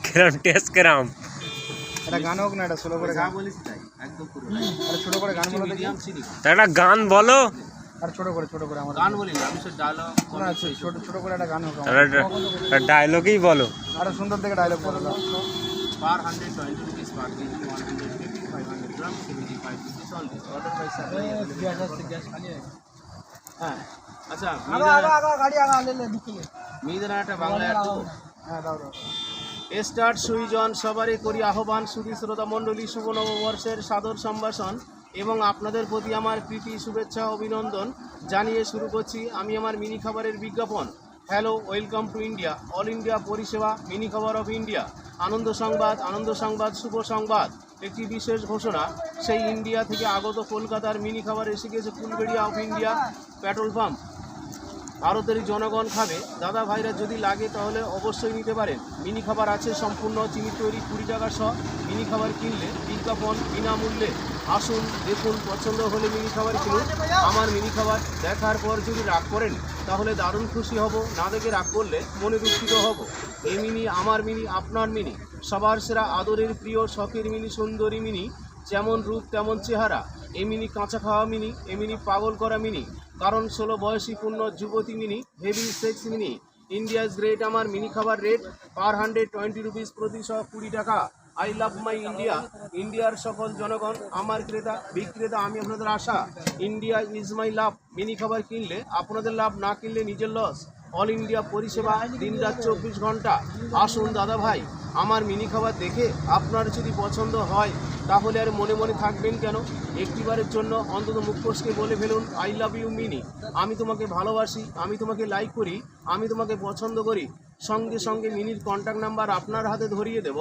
কিরম টেস্ট কিরম? এটা গান হোক না, এটা স্লো করে গান বলিস তাই একদম পুরো। আরে ছোট করে গান বলো দেখি। একটা গান বলো। আর ছোট করে আমার গান বলি না, আমি সে ডায়লগ না, ছোট করে একটা গান হোক। ডায়লগই বলো। আরে সুন্দর থেকে ডায়লগ বলো। per 120 rupees per kg, 150 500 grams, 75 rupees only. Order by supply. হ্যাঁ আচ্ছা, মিহিদানা একটা বাংলা অ্যাড দেবো। হ্যাঁ দাও। স্টার্ট সুইজন সবারই করি আহ্বান, সুধী শ্রোতা মণ্ডলী, শুভ নববর্ষের সাদর সম্ভাষণ এবং আপনাদের প্রতি আমার প্রীতি শুভেচ্ছা অভিনন্দন জানিয়ে শুরু করছি আমি আমার মিনি খাবারের বিজ্ঞাপন। Hello, welcome to India, all India পরিষেবা মিনি খাবার অফ ইন্ডিয়া। আনন্দ সংবাদ, শুভ সংবাদ। একটি বিশেষ ঘোষণা, সেই ইন্ডিয়া থেকে আগত কলকাতার মিনি খাবার এসে গেছে Phulberia of India petrol pump. ভারতের জনগণ খাবে, দাদা ভাইরা যদি লাগে তাহলে অবশ্যই নিতে পারেন। মিনি খাবার আছে সম্পূর্ণ চিনি তৈরি, 20 টাকা সহ। মিনি খাবার কিনলে বিজ্ঞাপন বিনামূল্যে। আসুন দেখুন, পছন্দ হলে মিনি খাবার কিনুন। আমার মিনি খাবার দেখার পর যদি রাগ করেন তাহলে দারুণ খুশি হব, না দেখে রাগ করলে মনে দুঃখিত হব। এই মিনি আমার মিনি, আপনার মিনি, সবার সেরা, আদরের প্রিয়, শখের মিনি, সুন্দরী মিনি, যেমন রূপ তেমন চেহারা। এ মিনি কাঁচা খাওয়া মিনি, এ মিনি পাগল করা মিনি, কারণ 16 বয়সী পূর্ণ যুবতী mini, heavy sex mini. India's great আমার মিনি খাবার রেট per 120 রুপিস, প্রতি 20 টাকা। আই লাভ মাই ইন্ডিয়া, ইন্ডিয়ার সকল জনগণ আমার ক্রেতা বিক্রেতা, আমি আপনাদের আশা। India is my love. Mini খাবার কিনলে আপনাদের লাভ, না কিনলে নিজের লস। অল ইন্ডিয়া পরিষেবা, দিনরাত 24 ঘন্টা। আসুন দাদা ভাই, আমার মিনি খাবার দেখে আপনার যদি পছন্দ হয় তাহলে আর মনে মনে থাকবেন কেন? একটিবারের জন্য অন্তত মুখ ফসকে বলে ফেলুন, আই লাভ ইউ মিনি। আমি তোমাকে ভালোবাসি, আমি তোমাকে লাইক করি, আমি তোমাকে পছন্দ করি। সঙ্গে সঙ্গে মিনির কন্ট্যাক্ট নাম্বার আপনার হাতে ধরিয়ে দেব,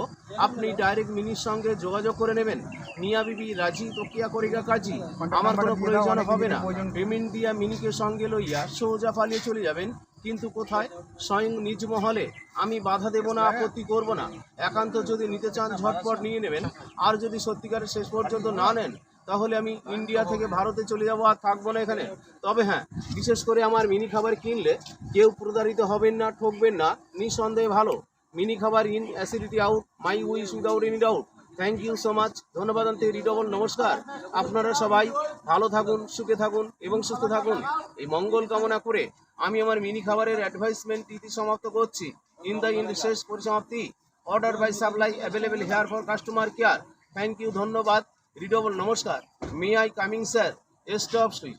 আপনি ডাইরেক্ট মিনির সঙ্গে যোগাযোগ করে নেবেন। মিয়া বিবি রাজি, প্রক্রিয়া করিগা কাজী, আমার কোনো প্রয়োজন হবে না। পেমেন্ট দিয়া মিনিকে সঙ্গে লইয়া সোজা পালিয়ে চলে যাবেন। কিন্তু কোথায়? স্বয়ং নিজ মহলে। আমি বাধা দেব না, আপত্তি করব না। একান্ত যদি নিতে চান ঝটপট নিয়ে নেবেন, আর যদি সত্যিকারের শেষ পর্যন্ত না নেন তাহলে আমি ইন্ডিয়া থেকে ভারতে চলে যাব, আর থাকবো না এখানে। তবে হ্যাঁ, বিশেষ করে আমার মিনি খাবার কিনলে কেউ প্রতারিত হবেন না, ঠকবেন না, নিঃসন্দেহে ভালো। মিনি খাবার in, acidity out, my wish without any doubt. Thank you so much, ধন্যবাদ আনতে রিডবল নমস্কার। আপনারা সবাই ভালো থাকুন, সুখে থাকুন এবং সুস্থ থাকুন, এই মঙ্গল কামনা করে আমি আমার মিনি খাবারের অ্যাডভাইসমেন্ট ইতি সমাপ্ত করছি। ইন দ্য ইন শেষ পরিসমাপ্তি। Order by supply available here for customer care. Thank you, ধন্যবাদ, রিডবল নমস্কার। May I coming sir, stop switch.